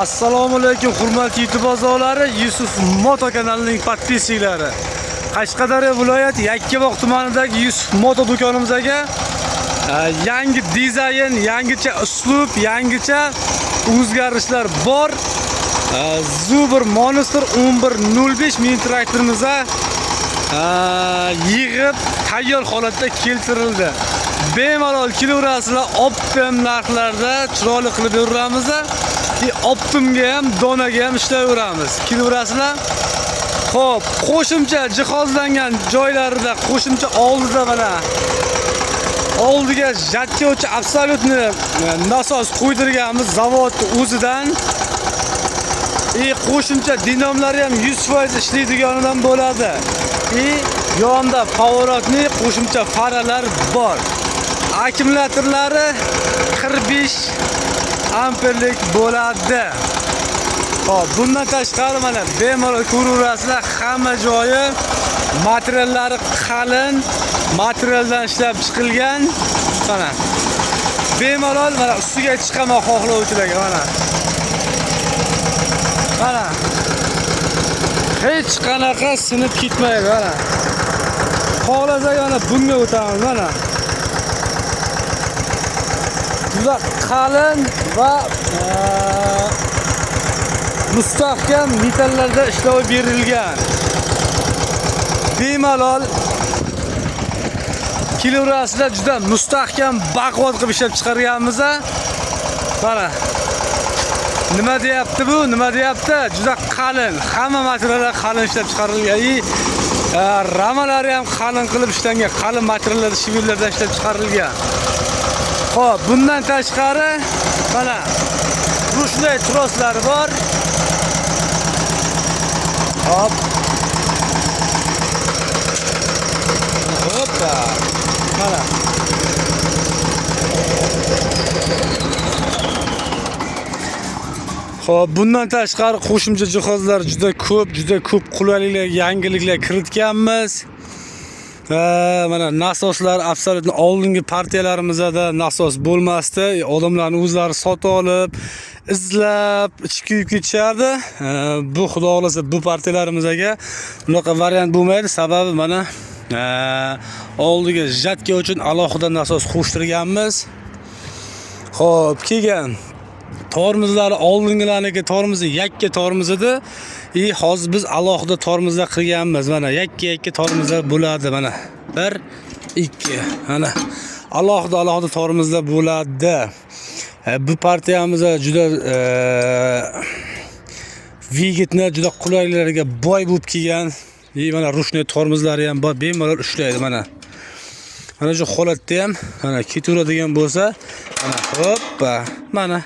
Assalomu alaykum hurmatli YouTube a'zolari, Yusuf Moto kanalining podpischiklari. Qashqadaryo viloyati Yakkabog' tumanidagi Yusuf Moto do'konimizga yangi dizayn, yangicha uslub, yangicha o'zgarishlar bor. Zubr Monster 1105 mini traktorimizga yig'ib tayyor holatda keltirildi. Bemalol kilogrammlar optim narxlarda chiroyli qilib beramiz. Optimga ham, donaga ham ishlayveramiz. Kilogrammlar xo'p, qo'shimcha jihozlangan joylarida, qo'shimcha oldida mana oldiga jatkovchi absolyutni nasos qo'ydirganmiz zavodning o'zidan. Qo'shimcha dinamolari ham 100% ishlaydiganidan bo'ladi. Yonda pоворotli qo'shimcha faralar bor. Akkumulyatorlari 45 amperlik bo'ladi. Hop, bundan tashqari mana bemalol ko'raverasizlar, hamma joyi materiallari qalin materialdan ishlab chiqilgan. Mana bemalol mana ustiga chiqaman xohlovchilarga mana. Mana hech qanaqa sinib ketmaydi mana. Xohlasak mana bunga o'tamiz mana. Juda qalin va mustahkam metallarda ishlov berilgan. Bemalol kilogrammlar juda mustahkam, baquvvat qilib ishlab chiqarganmiz. Mana nima deyapti bu? Nima deyapti? Juda qalin. Hamma materiallar qalin ishlab chiqarilgan. Ramalari ham qalin qilib ishlangan. Qalin materiallarda, shivillarda ishlab chiqarilgan. Xo'p, bundan tashqari mana rushlay troslari bor. Hop. Hoppa. Mana. Xo'p, bundan tashqari qo'shimcha jihozlar juda ko'p qulayliklar, yangiliklar kiritganmiz. Mana nasoslar absolyutni oldingi partiyalarimizda nasos bo'lmasdi. Odamlarning o'zlari sotib olib, izlab, ichki yuk ketishardi. Bu xudo xolasa bu partiyalarimizga bunaqa variant bo'lmaydi. Sababi mana oldiga jatka uchun alohida nasos qo'shtirganmiz. Xo'p, kelgan tormozlari oldingilarniki tormozi yakka tormoz edi. Hozir biz alohida tormozlar qilganmiz. Mana yakka tormozlar bo'ladi mana. 1 2 mana alohida tormozlar bo'ladi. Bu partiyamizda juda vigitni juda qulayliklarga boy bo'lib kelgan. Mana rushniy tormozlari ham bor, bemalol ishlaydi mana. Mana shu holatda ham mana ketaveradigan bo'lsa, mana hoppa, mana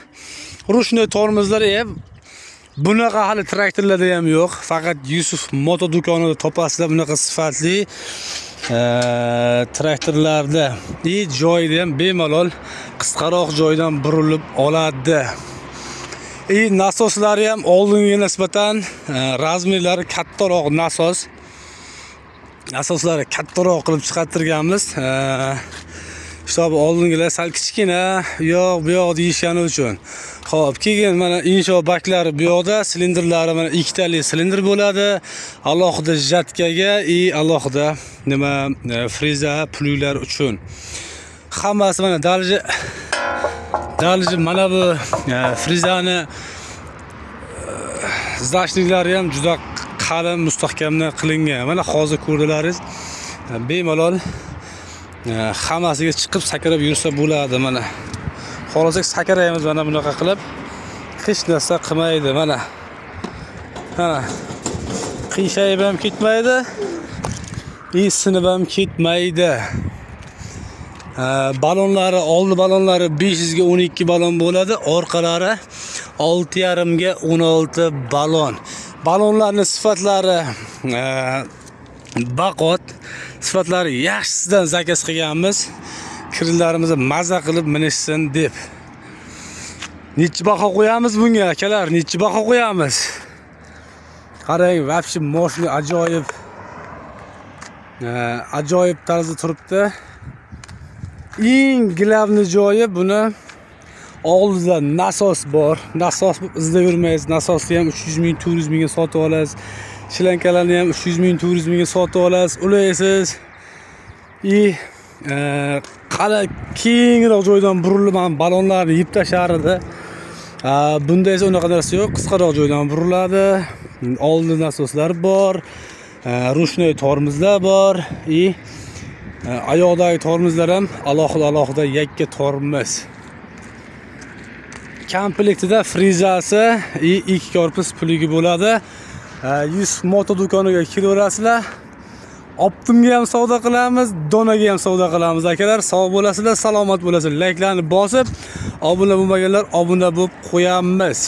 rushniy tormozlar bunaqa hali traktorlarda ham yo'q. Faqat Yusuf Moto do'konida topasizlar bunaqa sifatli traktorlarda. Joyida ham bemalol qisqaroq joydan burilib oladi. Nasoslari ham oldingiga nisbatan razmerlari kattaroq nasos. Nasoslari kattaroq qilib chiqartirganmiz. Hisobi oldingilar sal kichkina, bu yoq deyishgani uchun. Xo'p, keyin mana insho baklari bu yoqda, silindrlari mana ikkitali silindr bo'ladi. Alohida jatkaga, alohida nima freza plyular uchun. Hammasi mana dalji mana bu frezani zashliklari ham juda qalin, mustahkamdan qilingan. Mana hozir ko'rdilaringiz. Bemalol hammasiga chiqib sakrab yursa bo'ladi mana. Xohlasak sakraymiz mana bunaqa qilib. Hech narsa qilmaydi mana. Mana qiyshayib ham ketmaydi. Sinib ham ketmaydi. Balonlari, oldi balonlari 500 ga 12 balon bo'ladi, orqalari 6,5 ga 16 balon. Balonlarning sifatlari baqot, sifatlari yaxshisidan zakaz qilganmiz. Kirlarimizni maza qilib minishsin deb. Necha baho qo'yamiz bunga akalar? Necha baho qo'yamiz? Qarang, vobshe mashina ajoyib tarzda turibdi. Eng glavni joyi buni Oldida nasos bor. Nasos izlab yurmaysiz. Nasosni ham 300 ming, 400 mingga sotib olasiz. Shlankalarni ham 300 ming, 400 mingga sotib olasiz. Ulaysiz. Qala kengroq joydan burilib balonlarni yeb tashlar edi. Bunda esa unaqa narsa yo'q. Qisqaroq joydan buriladi. Oldida nasoslar bor. Rushnoy tormozlar bor. Oyoqdagi tormozlar ham alohida yakka tormoz. Komplektida frizasi, ikki korpus pligi bo'ladi. 100 moto do'koniga kelaverasizlar. Optimga ham savdo qilamiz, donaga ham savdo qilamiz. Akalar, sog' bo'lasizlar, salomat bo'lasizlar. Layklarni bosib, obuna bo'lmaganlar obuna bo'lib qo'yamiz.